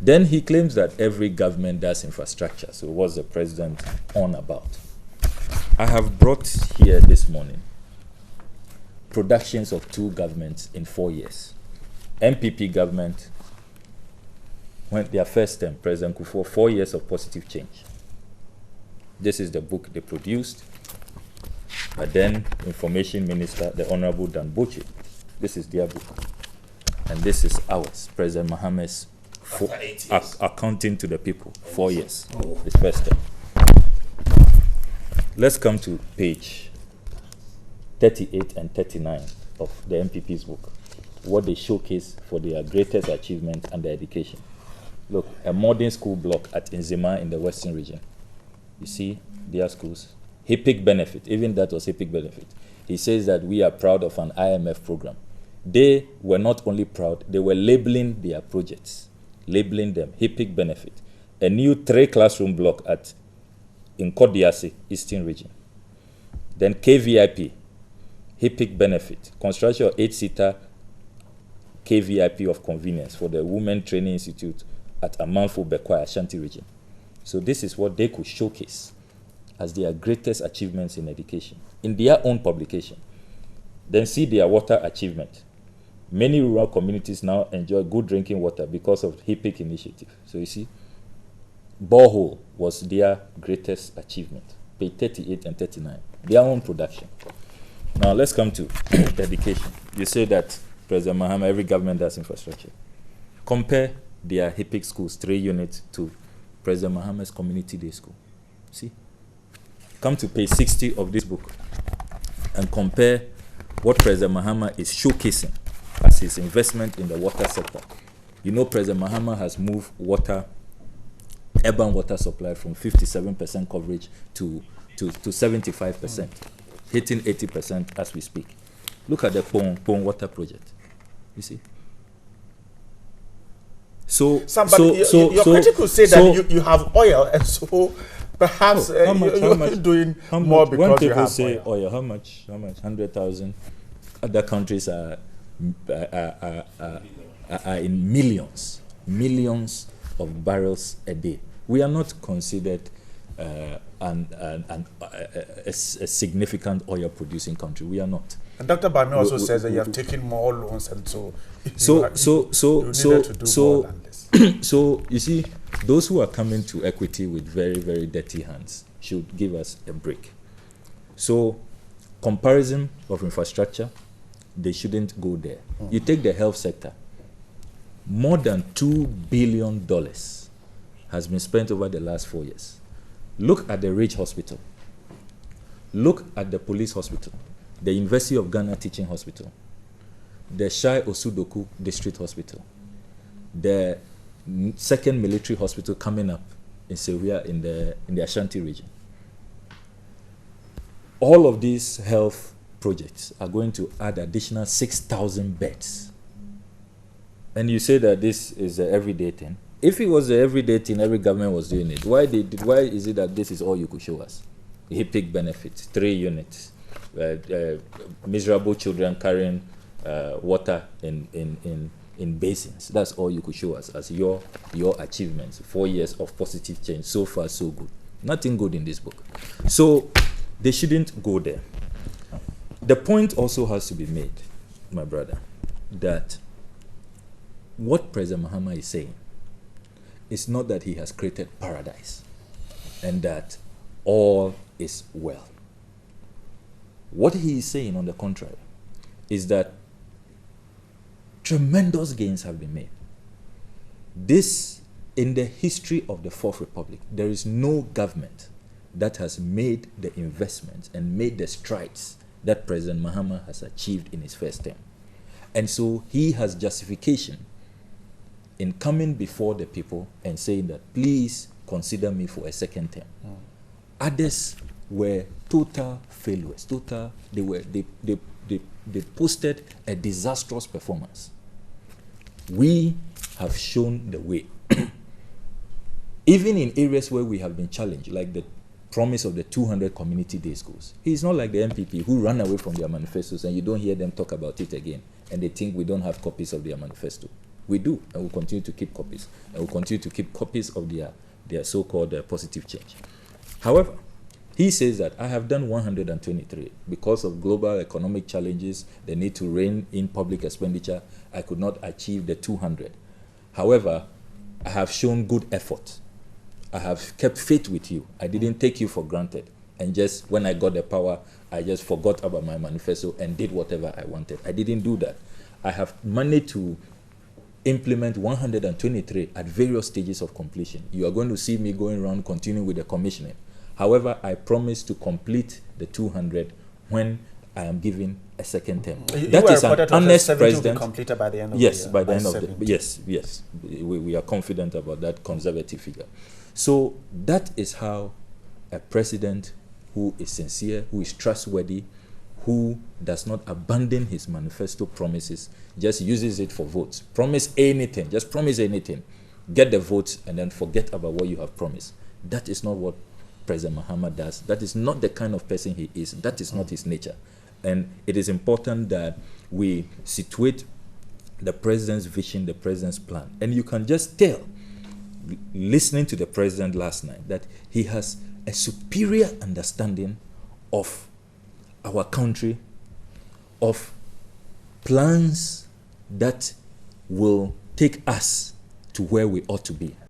Then he claims that every government does infrastructure. So what's the president on about? I have brought here this morning productions of 2 governments in 4 years. MPP government, when their first term, President Kufuor, 4 years of positive change. This is the book they produced. But then Information Minister, the Honorable Dan Bochi, this is their book. And this is ours, President Mohammed's accounting to the people, 4 years, his first term. Let's come to page 38 and 39 of the MPP's book, what they showcase for their greatest achievement and their education. Look, a modern school block at Nzima in the Western region. You see their schools. HIPIC benefit, even that was HIPIC benefit. He says that we are proud of an IMF program. They were not only proud, they were labeling their projects, labeling them HIPIC benefit. A new 3-classroom block at Nkodiase, Eastern region. Then KVIP, HIPIC benefit, construction of 8-seater KVIP of convenience for the Women Training Institute at Amanfo Bekwai, Ashanti region. So this is what they could showcase as their greatest achievements in education, in their own publication. Then see their water achievement. Many rural communities now enjoy good drinking water because of HIPIC initiative. So you see, borehole was their greatest achievement. Page 38 and 39, their own production. Now let's come to education. You say that President Mahama, every government does infrastructure. Compare their HIPIC schools, 3 units, to President Mahama's community day school. See? Come to page 60 of this book and compare what President Mahama is showcasing as his investment in the water sector. You know, President Mahama has moved urban water supply from 57% coverage to 75%, hitting 80% as we speak. Look at the Pong water project. You see? So, your critic could say that you have oil, and so perhaps you're doing more because when people you have say oil. How much? 100,000. Other countries are in millions of barrels a day. We are not considered a significant oil producing country. We are not. And Dr. Bami also says that you have taken more loans, and so so you see, those who are coming to equity with very, very dirty hands should give us a break. So comparison of infrastructure, they shouldn't go there. You take the health sector, more than $2 billion has been spent over the last 4 years. Look at the Ridge Hospital. Look at the police hospital, the University of Ghana Teaching Hospital, the Shai Osudoku District Hospital, the second military hospital coming up in Sewia in the Ashanti region. All of these health projects are going to add additional 6,000 beds. And you say that this is an everyday thing. If it was an everyday thing, every government was doing it. Why is it that this is all you could show us? HIPIC benefits, 3 units, miserable children carrying water in basins. That's all you could show us as your achievements. 4 years of positive change. So far, so good. Nothing good in this book. So they shouldn't go there. The point also has to be made, my brother, that what President Mahama is saying is not that he has created paradise and that all is well. What he is saying, on the contrary, is that tremendous gains have been made. This, in the history of the Fourth Republic, there is no government that has made the investments and made the strides that President Mahama has achieved in his first term. And so he has justification in coming before the people and saying that, please consider me for a second term. Others were total failures. They posted a disastrous performance. We have shown the way. Even in areas where we have been challenged, like the promise of the 200 community day schools. He's not like the MPP who ran away from their manifestos and you don't hear them talk about it again, and they think we don't have copies of their manifesto. We do, and we'll continue to keep copies. And we'll continue to keep copies of their so-called positive change. However, he says that I have done 123 because of global economic challenges, the need to rein in public expenditure. I could not achieve the 200. However, I have shown good effort. I have kept faith with you. I didn't take you for granted. And just when I got the power, I just forgot about my manifesto and did whatever I wanted. I didn't do that. I have managed to implement 123 at various stages of completion. You are going to see me going around continuing with the commissioning. However, I promise to complete the 200 when I am given a second term. That is an honest president. Completed by the end of yes, the year. By the end of the yes. We are confident about that conservative figure. So that is how a president who is sincere, who is trustworthy, who does not abandon his manifesto promises, just uses it for votes. Promise anything, just promise anything. Get the votes and then forget about what you have promised. That is not what President Mahama does. That is not the kind of person he is. That is not his nature. And it is important that we situate the president's vision, the president's plan. And you can just tell, listening to the president last night, that he has a superior understanding of our country, of plans that will take us to where we ought to be.